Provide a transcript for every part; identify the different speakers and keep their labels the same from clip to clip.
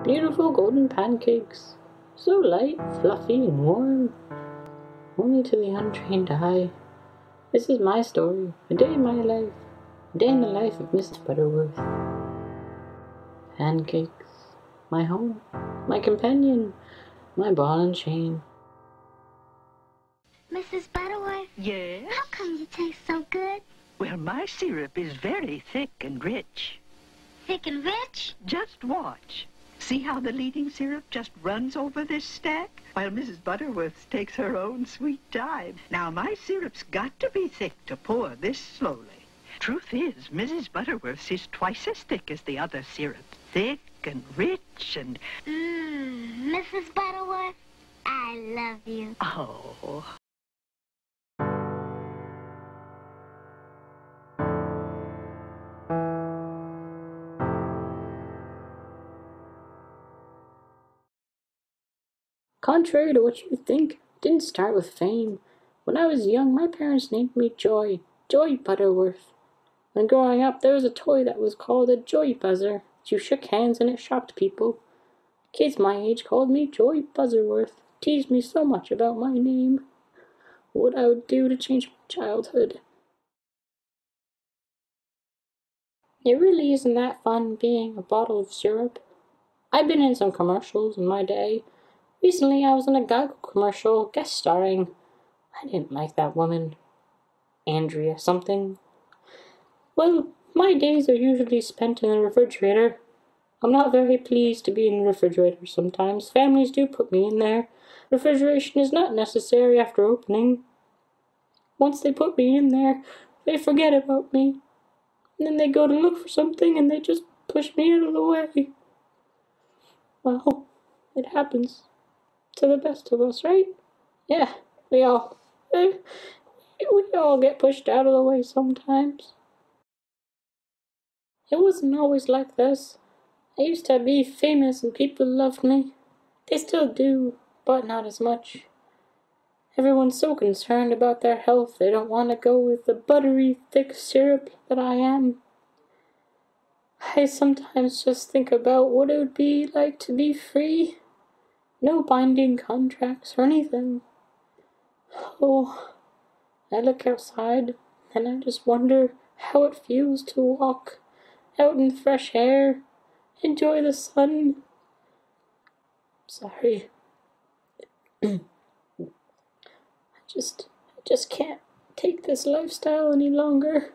Speaker 1: Beautiful golden pancakes, so light, fluffy, and warm. Only to the untrained eye. This is my story, a day in my life, a day in the life of Mrs. Butterworth. Pancakes, my home, my companion, my ball and chain.
Speaker 2: Mrs. Butterworth?
Speaker 3: Yes?
Speaker 2: How come you taste so good?
Speaker 3: Well, my syrup is very thick and rich.
Speaker 2: Thick and rich?
Speaker 3: Just watch. See how the leading syrup just runs over this stack? While Mrs. Butterworth takes her own sweet time. Now, my syrup's got to be thick to pour this slowly. Truth is, Mrs. Butterworth's is twice as thick as the other syrup. Thick and rich and...
Speaker 2: Mrs. Butterworth, I love you.
Speaker 3: Oh...
Speaker 1: Contrary to what you think, it didn't start with fame. When I was young, my parents named me Joy Butterworth. When growing up, there was a toy that was called a Joy Buzzer. You shook hands and it shocked people. Kids my age called me Joy Butterworth, teased me so much about my name, what I would do to change my childhood. It really isn't that fun being a bottle of syrup. I've been in some commercials in my day. Recently, I was in a Geico commercial, guest starring. I didn't like that woman. Andrea something. Well, my days are usually spent in the refrigerator. I'm not very pleased to be in the refrigerator sometimes. Families do put me in there. Refrigeration is not necessary after opening. Once they put me in there, they forget about me. And then they go to look for something and they just push me out of the way. Well, it happens to the best of us, right? Yeah, we all get pushed out of the way sometimes. It wasn't always like this. I used to be famous and people loved me. They still do, but not as much. Everyone's so concerned about their health, they don't want to go with the buttery, thick syrup that I am. I sometimes just think about what it would be like to be free. No binding contracts or anything. Oh, I look outside and I just wonder how it feels to walk out in the fresh air, enjoy the sun. Sorry. I just can't take this lifestyle any longer.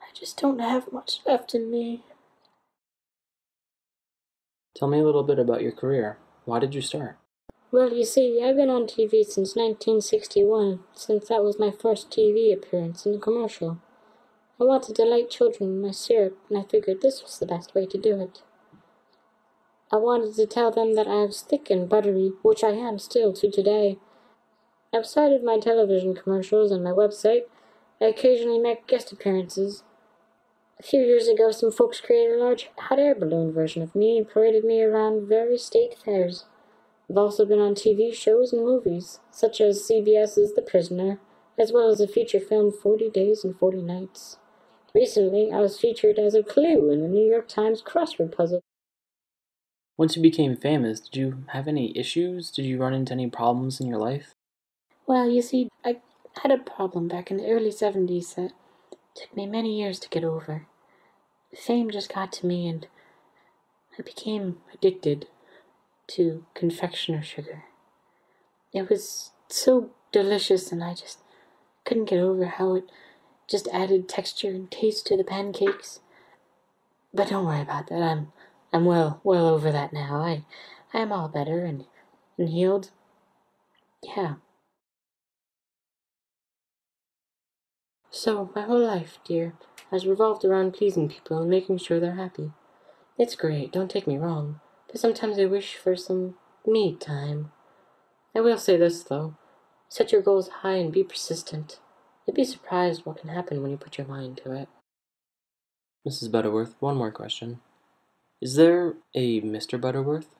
Speaker 1: I just don't have much left in me.
Speaker 4: Tell me a little bit about your career. Why did you start?
Speaker 1: Well, you see, I've been on TV since 1961, since that was my first TV appearance in a commercial. I wanted to delight children with my syrup, and I figured this was the best way to do it. I wanted to tell them that I was thick and buttery, which I am still to today. Outside of my television commercials and my website, I occasionally make guest appearances. A few years ago, some folks created a large hot air balloon version of me and paraded me around various state fairs. I've also been on TV shows and movies, such as CBS's The Prisoner, as well as the feature film 40 Days and 40 Nights. Recently, I was featured as a clue in the New York Times crossword puzzle.
Speaker 4: Once you became famous, did you have any issues? Did you run into any problems in your life?
Speaker 1: Well, you see, I had a problem back in the early 70s that took me many years to get over. Fame just got to me and I became addicted to confectioner sugar. It was so delicious and I just couldn't get over how it just added texture and taste to the pancakes. But don't worry about that. I'm well over that now. I am all better and healed. Yeah. So, my whole life, dear, has revolved around pleasing people and making sure they're happy. It's great, don't take me wrong, but sometimes I wish for some me time. I will say this, though. Set your goals high and be persistent. You'd be surprised what can happen when you put your mind to it.
Speaker 4: Mrs. Butterworth, one more question. Is there a Mr. Butterworth?